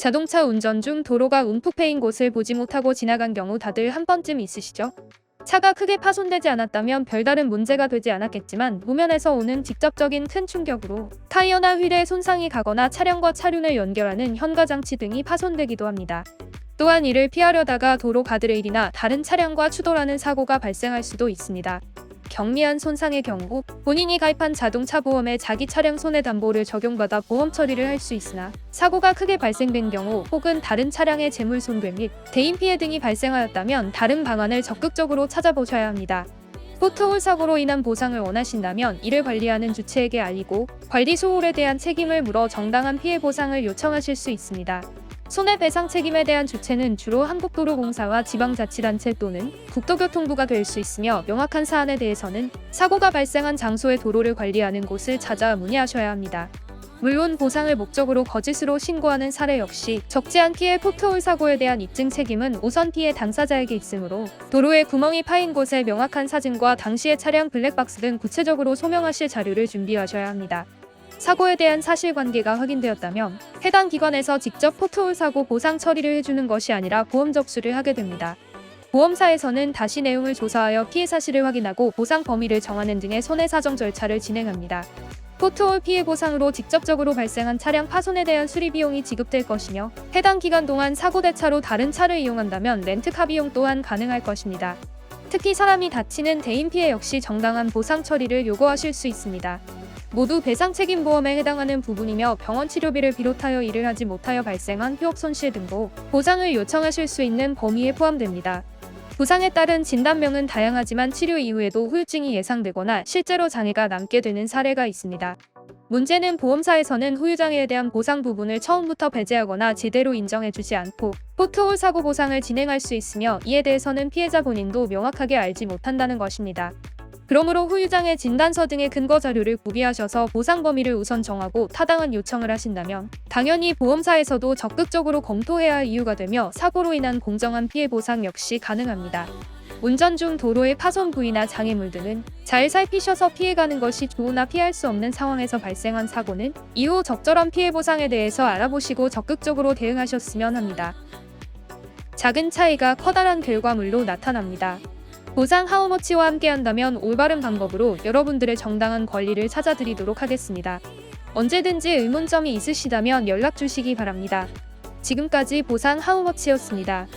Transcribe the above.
자동차 운전 중 도로가 움푹 패인 곳을 보지 못하고 지나간 경우 다들 한 번쯤 있으시죠? 차가 크게 파손되지 않았다면 별다른 문제가 되지 않았겠지만路면에서 오는 직접적인 큰 충격으로 타이어나 휠에 손상이 가거나 차량과 차륜을 연결하는 현가장치 등이 파손되기도 합니다. 또한 이를 피하려다가 도로 가드레일이나 다른 차량과 추돌하는 사고가 발생할 수도 있습니다. 경미한 손상의 경우 본인이 가입한 자동차 보험에 자기 차량 손해담보를 적용받아 보험 처리를 할 수 있으나 사고가 크게 발생된 경우 혹은 다른 차량의 재물 손괴 및 대인 피해 등이 발생하였다면 다른 방안을 적극적으로 찾아보셔야 합니다. 포트홀 사고로 인한 보상을 원하신다면 이를 관리하는 주체에게 알리고 관리 소홀에 대한 책임을 물어 정당한 피해 보상을 요청하실 수 있습니다. 손해배상 책임에 대한 주체는 주로 한국도로공사와 지방자치단체 또는 국토교통부가 될 수 있으며 명확한 사안에 대해서는 사고가 발생한 장소의 도로를 관리하는 곳을 찾아 문의하셔야 합니다. 물론 보상을 목적으로 거짓으로 신고하는 사례 역시 적지 않기에 포트홀 사고에 대한 입증 책임은 우선 피해 당사자에게 있으므로 도로에 구멍이 파인 곳의 명확한 사진과 당시의 차량 블랙박스 등 구체적으로 소명하실 자료를 준비하셔야 합니다. 사고에 대한 사실관계가 확인되었다면 해당 기관에서 직접 포트홀 사고 보상 처리를 해주는 것이 아니라 보험 접수를 하게 됩니다. 보험사에서는 다시 내용을 조사하여 피해 사실을 확인하고 보상 범위를 정하는 등의 손해사정 절차를 진행합니다. 포트홀 피해 보상으로 직접적으로 발생한 차량 파손에 대한 수리 비용이 지급될 것이며 해당 기간 동안 사고 대차로 다른 차를 이용한다면 렌트카 비용 또한 가능할 것입니다. 특히 사람이 다치는 대인 피해 역시 정당한 보상 처리를 요구하실 수 있습니다. 모두 배상책임보험에 해당하는 부분이며 병원 치료비를 비롯하여 일을 하지 못하여 발생한 휴업 손실 등도 보상을 요청하실 수 있는 범위에 포함됩니다. 부상에 따른 진단명은 다양하지만 치료 이후에도 후유증이 예상되거나 실제로 장애가 남게 되는 사례가 있습니다. 문제는 보험사에서는 후유장애에 대한 보상 부분을 처음부터 배제하거나 제대로 인정해주지 않고 포트홀 사고 보상을 진행할 수 있으며 이에 대해서는 피해자 본인도 명확하게 알지 못한다는 것입니다. 그러므로 후유장애 진단서 등의 근거 자료를 구비하셔서 보상 범위를 우선 정하고 타당한 요청을 하신다면 당연히 보험사에서도 적극적으로 검토해야 할 이유가 되며 사고로 인한 공정한 피해 보상 역시 가능합니다. 운전 중 도로의 파손 부위나 장애물 등은 잘 살피셔서 피해가는 것이 좋으나 피할 수 없는 상황에서 발생한 사고는 이후 적절한 피해 보상에 대해서 알아보시고 적극적으로 대응하셨으면 합니다. 작은 차이가 커다란 결과물로 나타납니다. 보상 하우머치와 함께한다면 올바른 방법으로 여러분들의 정당한 권리를 찾아드리도록 하겠습니다. 언제든지 의문점이 있으시다면 연락 주시기 바랍니다. 지금까지 보상 하우머치였습니다.